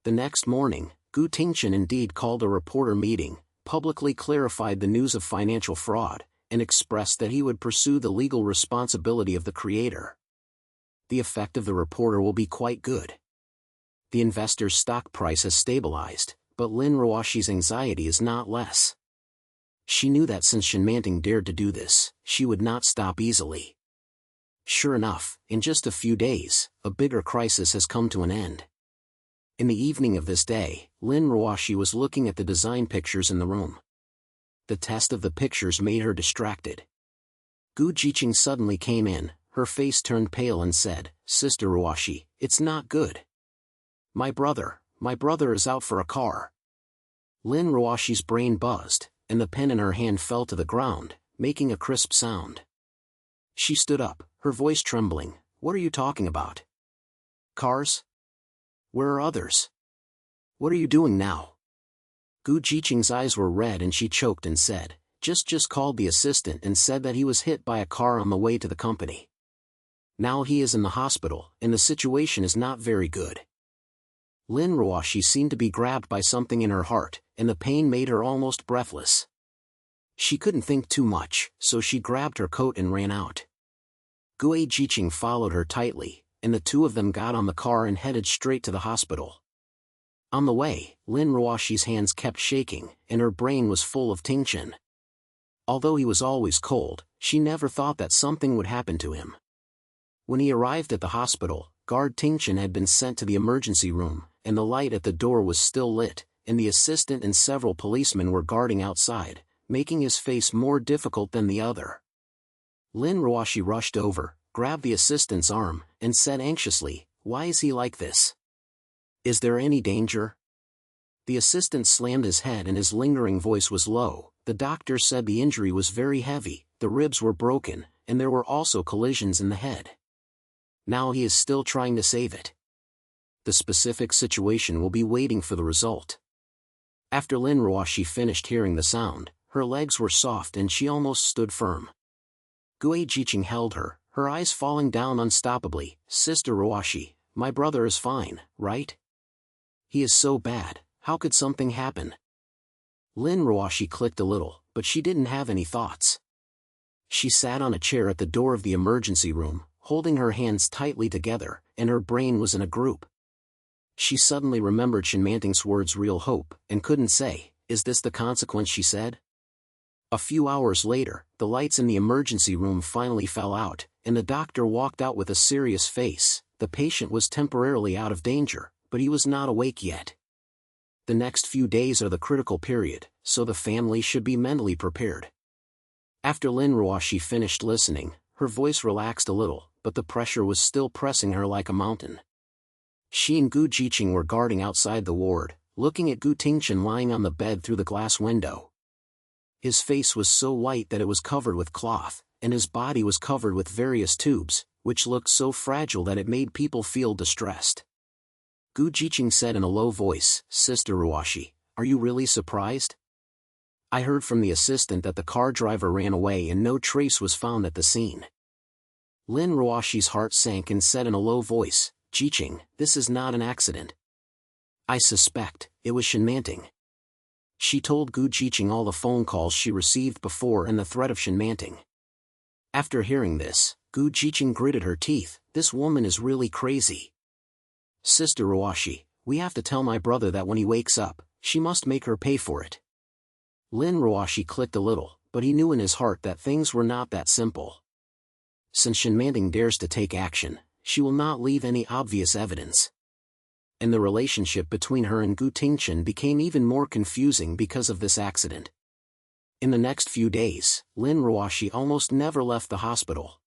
The next morning, Gu Tingchen indeed called a reporter meeting, publicly clarified the news of financial fraud, and expressed that he would pursue the legal responsibility of the creator. The effect of the reporter will be quite good. The investor's stock price has stabilized, but Lin Ruoxi's anxiety is not less. She knew that since Shen Manting dared to do this, she would not stop easily. Sure enough, in just a few days, a bigger crisis has come to an end. In the evening of this day, Lin Ruoxi was looking at the design pictures in the room. The test of the pictures made her distracted. Gu Tingchen suddenly came in, her face turned pale and said, "Sister Ruoxi, it's not good. My brother is out for a car." Lin Ruoxi's brain buzzed, and the pen in her hand fell to the ground, making a crisp sound. She stood up, her voice trembling. "What are you talking about? Cars? Where are others? What are you doing now?" Gu Tingchen's eyes were red and she choked and said, just called the assistant and said that he was hit by a car on the way to the company. Now he is in the hospital, and the situation is not very good." Lin Ruoxi seemed to be grabbed by something in her heart, and the pain made her almost breathless. She couldn't think too much, so she grabbed her coat and ran out. Gu Tingchen followed her tightly, and the two of them got on the car and headed straight to the hospital. On the way, Lin Ruoxi's hands kept shaking, and her brain was full of Tingchen. Although he was always cold, she never thought that something would happen to him. When he arrived at the hospital, guard Tingchen had been sent to the emergency room, and the light at the door was still lit, and the assistant and several policemen were guarding outside, making his face more difficult than the other. Lin Ruoxi rushed over, grabbed the assistant's arm, and said anxiously, "Why is he like this? Is there any danger?" The assistant slammed his head and his lingering voice was low. The doctor said the injury was very heavy, the ribs were broken, and there were also collisions in the head. Now he is still trying to save it. The specific situation will be waiting for the result. After Lin Ruoxi finished hearing the sound, her legs were soft and she almost stood firm. Gu Tingchen held her, her eyes falling down unstoppably. "Sister Ruoxi, my brother is fine, right? He is so bad, how could something happen?" Lin Ruoxi clicked a little, but she didn't have any thoughts. She sat on a chair at the door of the emergency room, holding her hands tightly together, and her brain was in a group. She suddenly remembered Shen Manting's words "real hope," and couldn't say, "Is this the consequence?" she said. A few hours later, the lights in the emergency room finally fell out, and the doctor walked out with a serious face. The patient was temporarily out of danger, but he was not awake yet. The next few days are the critical period, so the family should be mentally prepared. After Lin Ruoxi finished listening, her voice relaxed a little, but the pressure was still pressing her like a mountain. She and Gu Tingchen were guarding outside the ward, looking at Gu Tingchen lying on the bed through the glass window. His face was so white that it was covered with cloth, and his body was covered with various tubes, which looked so fragile that it made people feel distressed. Gu Tingchen said in a low voice, "Sister Ruoxi, are you really surprised? I heard from the assistant that the car driver ran away and no trace was found at the scene." Lin Ruoxi's heart sank and said in a low voice, "Tingchen, this is not an accident. I suspect it was Shen Manting." She told Gu Tingchen all the phone calls she received before and the threat of Shen Manting. After hearing this, Gu Tingchen gritted her teeth. "This woman is really crazy. Sister Ruoxi, we have to tell my brother that when he wakes up, she must make her pay for it." Lin Ruoxi clicked a little, but he knew in his heart that things were not that simple. Since Shen Manting dares to take action, she will not leave any obvious evidence. And the relationship between her and Gu Tingchen became even more confusing because of this accident. In the next few days, Lin Ruoxi almost never left the hospital.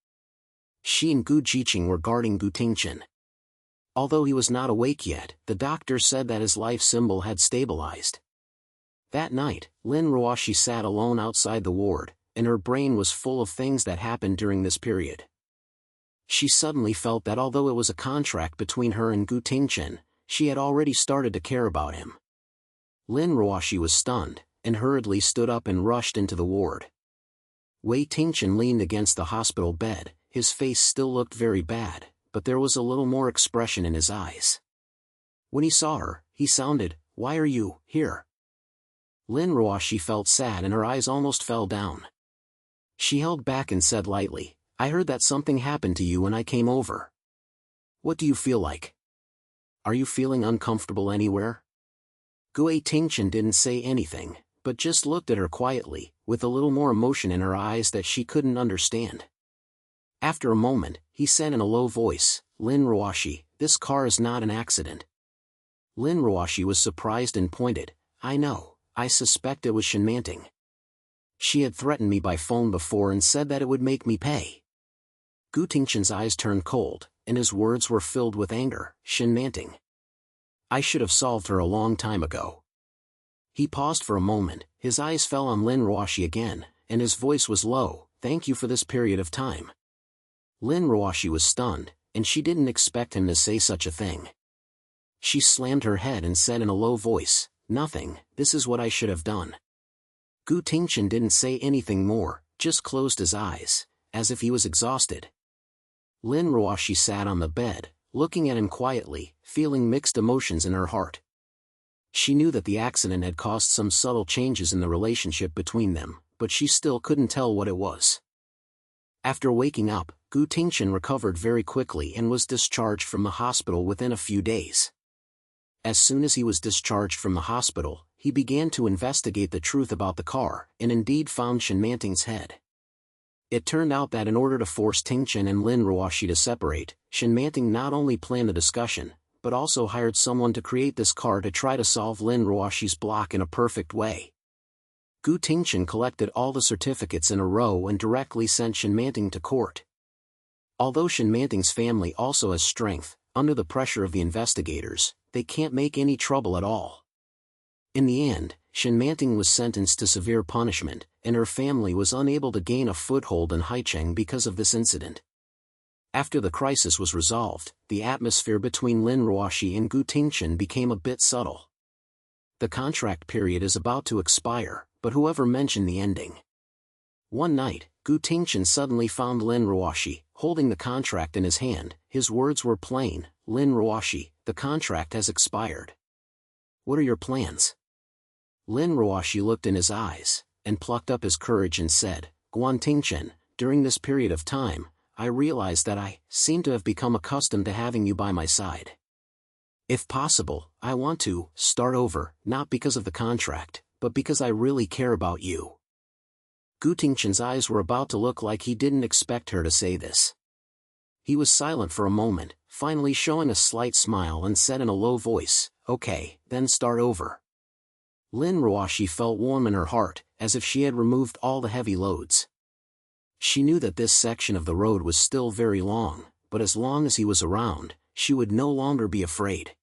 She and Gu Tingchen were guarding Gu Tingchen. Although he was not awake yet, the doctor said that his life symbol had stabilized. That night, Lin Ruoxi sat alone outside the ward, and her brain was full of things that happened during this period. She suddenly felt that although it was a contract between her and Gu Tingchen, she had already started to care about him. Lin Ruoxi was stunned, and hurriedly stood up and rushed into the ward. Wei Tingchen leaned against the hospital bed, his face still looked very bad, but there was a little more expression in his eyes. When he saw her, he sounded, "Why are you here?" Lin Ruoxi felt sad and her eyes almost fell down. She held back and said lightly, "I heard that something happened to you when I came over. What do you feel like? Are you feeling uncomfortable anywhere?" Gu Tingchen didn't say anything, but just looked at her quietly, with a little more emotion in her eyes that she couldn't understand. After a moment, he said in a low voice, "Lin Ruoxi, this car is not an accident." Lin Ruoxi was surprised and pointed, I know, I suspect it was Shenmanting. She had threatened me by phone before and said that it would make me pay. Gu Tingchen's eyes turned cold, and his words were filled with anger. Shenmanting. I should have solved her a long time ago. He paused for a moment, his eyes fell on Lin Ruoxi again, and his voice was low, thank you for this period of time. Lin Ruoxi was stunned, and she didn't expect him to say such a thing. She slammed her head and said in a low voice, nothing, this is what I should have done. Gu Tingchen didn't say anything more, just closed his eyes, as if he was exhausted. Lin Ruoxi sat on the bed, looking at him quietly, feeling mixed emotions in her heart. She knew that the accident had caused some subtle changes in the relationship between them, but she still couldn't tell what it was. After waking up, Gu Tingchen recovered very quickly and was discharged from the hospital within a few days. As soon as he was discharged from the hospital, he began to investigate the truth about the car, and indeed found Shenmanting's head. It turned out that in order to force Tingchen and Lin Ruoxi to separate, Shenmanting not only planned the discussion, but also hired someone to create this car to try to solve Lin Ruoxi's block in a perfect way. Gu Tingchen collected all the certificates in a row and directly sent Shenmanting to court. Although Shenmanting's family also has strength, under the pressure of the investigators, they can't make any trouble at all. In the end, Shenmanting was sentenced to severe punishment, and her family was unable to gain a foothold in Haicheng because of this incident. After the crisis was resolved, the atmosphere between Lin Ruoxi and Gu Tingchen became a bit subtle. The contract period is about to expire, but whoever mentioned the ending? One night, Gu Tingchen suddenly found Lin Ruoxi, holding the contract in his hand. His words were plain, Lin Ruoxi, the contract has expired. What are your plans? Lin Ruoxi looked in his eyes, and plucked up his courage and said, Gu Tingchen, during this period of time, I realized that I seem to have become accustomed to having you by my side. If possible, I want to start over, not because of the contract, but because I really care about you. Gu Tingchen's eyes were about to look like he didn't expect her to say this. He was silent for a moment, finally showing a slight smile and said in a low voice, okay, then start over. Lin Ruoxi felt warm in her heart, as if she had removed all the heavy loads. She knew that this section of the road was still very long, but as long as he was around, she would no longer be afraid.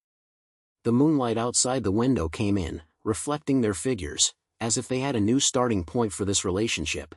The moonlight outside the window came in, reflecting their figures, as if they had a new starting point for this relationship.